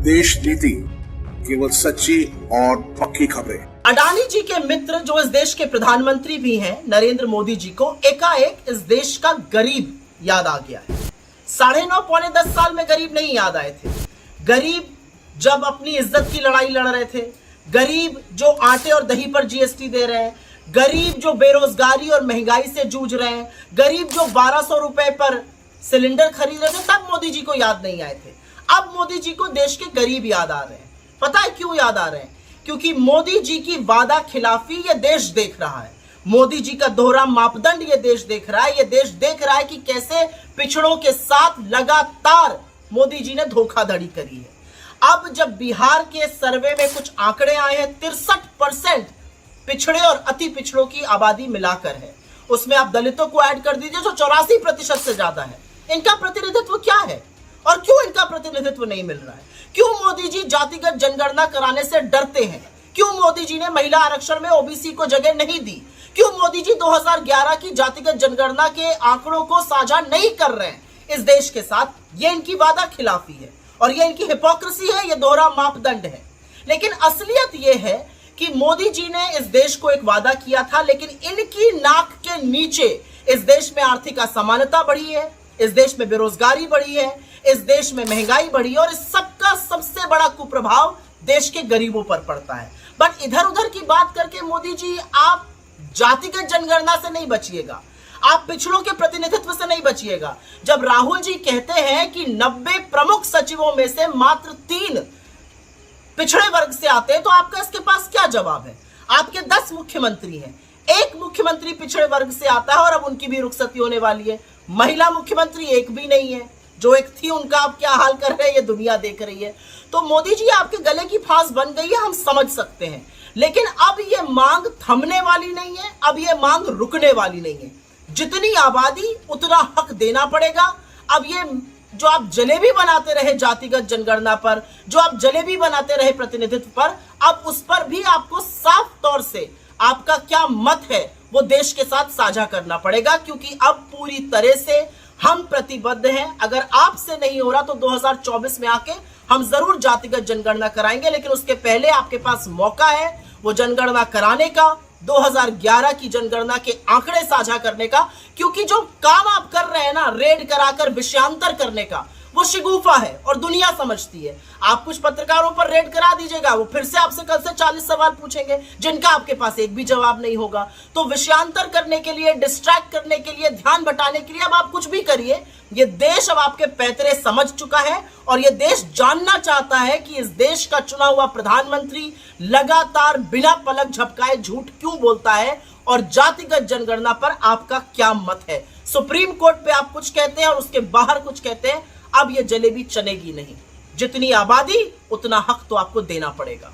देश नीति केवल सच्ची और पक्की खबरें। अडानी जी के मित्र जो इस देश के प्रधानमंत्री भी हैं, नरेंद्र मोदी जी को एकाएक इस देश का गरीब याद आ गया है। 9.5 पौने 10 साल में गरीब नहीं याद आए थे। गरीब जब अपनी इज्जत की लड़ाई लड़ रहे थे, गरीब जो आटे और दही पर जीएसटी दे रहे हैं, गरीब जो बेरोजगारी और महंगाई से जूझ रहे हैं, गरीब जो 1200 रुपए पर सिलेंडर खरीद रहे थे, तब मोदी जी को याद नहीं आए थे। अब मोदी जी को देश के गरीब याद आ रहे हैं। पता है क्यों याद आ रहे हैं? क्योंकि मोदी जी की वादा खिलाफी ये देश देख रहा है। मोदी जी का दोहरा मापदंड ये देश देख रहा है। ये देश देख रहा है कि कैसे पिछड़ों के साथ लगातार मोदी जी ने धोखाधड़ी करी है। अब जब बिहार के सर्वे में कुछ आंकड़े आए हैं, 63% पिछड़े और अति पिछड़ों की आबादी मिलाकर है। उसमें आप दलितों को ऐड कर दीजिए जो 84% से ज्यादा है। इनका प्रतिनिधित्व क्या है और क्यों इनका प्रतिनिधित्व नहीं मिल रहा है? क्यों मोदी जी जातिगत जनगणना कराने से डरते हैं? क्यों मोदी जी ने महिला आरक्षण में ओबीसी को जगह नहीं दी? क्यों मोदी जी 2011 की जातिगत जनगणना के आंकड़ों को साझा नहीं कर रहे हैं इस देश के साथ? ये इनकी वादा खिलाफी है और ये इनकी हिपोक्रेसी है, ये दोहरा मापदंड है। लेकिन असलियत ये है कि मोदी जी ने इस देश को एक वादा किया था, लेकिन इनकी नाक के नीचे इस देश में आर्थिक असमानता बढ़ी है, इस देश में बेरोजगारी बढ़ी है, इस देश में महंगाई बढ़ी है और इस सबका सबसे बड़ा कुप्रभाव देश के गरीबों पर पड़ता है। बट इधर उधर की बात करके मोदी जी आप जातिगत जनगणना से नहीं बचिएगा, आप पिछड़ों के प्रतिनिधित्व से नहीं बचिएगा। जब राहुल जी कहते हैं कि 90 प्रमुख सचिवों में से मात्र 3 पिछड़े वर्ग से आते हैं, तो आपका इसके पास क्या जवाब है? आपके 10 मुख्यमंत्री हैं, एक मुख्यमंत्री पिछड़े वर्ग से आता है और अब उनकी भी रुखसती होने वाली है। महिला मुख्यमंत्री एक भी नहीं है, जो एक थी उनका आप क्या हाल कर रहे हैं ये दुनिया देख रही है। तो मोदी जी आपके गले की फांस बन गई है, हम समझ सकते हैं, लेकिन अब ये मांग थमने वाली नहीं है, अब ये मांग रुकने वाली नहीं है। जितनी आबादी उतना हक देना पड़ेगा। अब ये जो आप जलेबी बनाते रहे जातिगत जनगणना पर, जो आप जलेबी बनाते रहे प्रतिनिधित्व पर, अब उस पर भी आपको साफ तौर से आपका क्या मत है वो देश के साथ साझा करना पड़ेगा, क्योंकि अब पूरी तरह से हम प्रतिबद्ध हैं। अगर आपसे नहीं हो रहा तो 2024 में आके हम जरूर जातिगत जनगणना कराएंगे, लेकिन उसके पहले आपके पास मौका है वो जनगणना कराने का, 2011 की जनगणना के आंकड़े साझा करने का। क्योंकि जो काम आप कर रहे हैं ना, रेड कराकर विषयांतर करने का, वो शिगूफा है और दुनिया समझती है। आप कुछ पत्रकारों पर रेड करा दीजिएगा, वो फिर से आपसे कल से 40 सवाल पूछेंगे जिनका आपके पास एक भी जवाब नहीं होगा। तो विषयांतर करने के लिए, डिस्ट्रैक्ट करने के लिए, ध्यान बटाने के लिए अब आप कुछ भी करिए। ये देश अब आपके पैतरे समझ चुका है और ये देश जानना चाहता है कि इस देश का चुना हुआ प्रधानमंत्री लगातार बिना पलक झपकाए झूठ क्यों बोलता है और जातिगत जनगणना पर आपका क्या मत है। सुप्रीम कोर्ट पे आप कुछ कहते हैं और उसके बाहर कुछ कहते हैं। अब ये जलेबी चलेगी नहीं। जितनी आबादी उतना हक तो आपको देना पड़ेगा।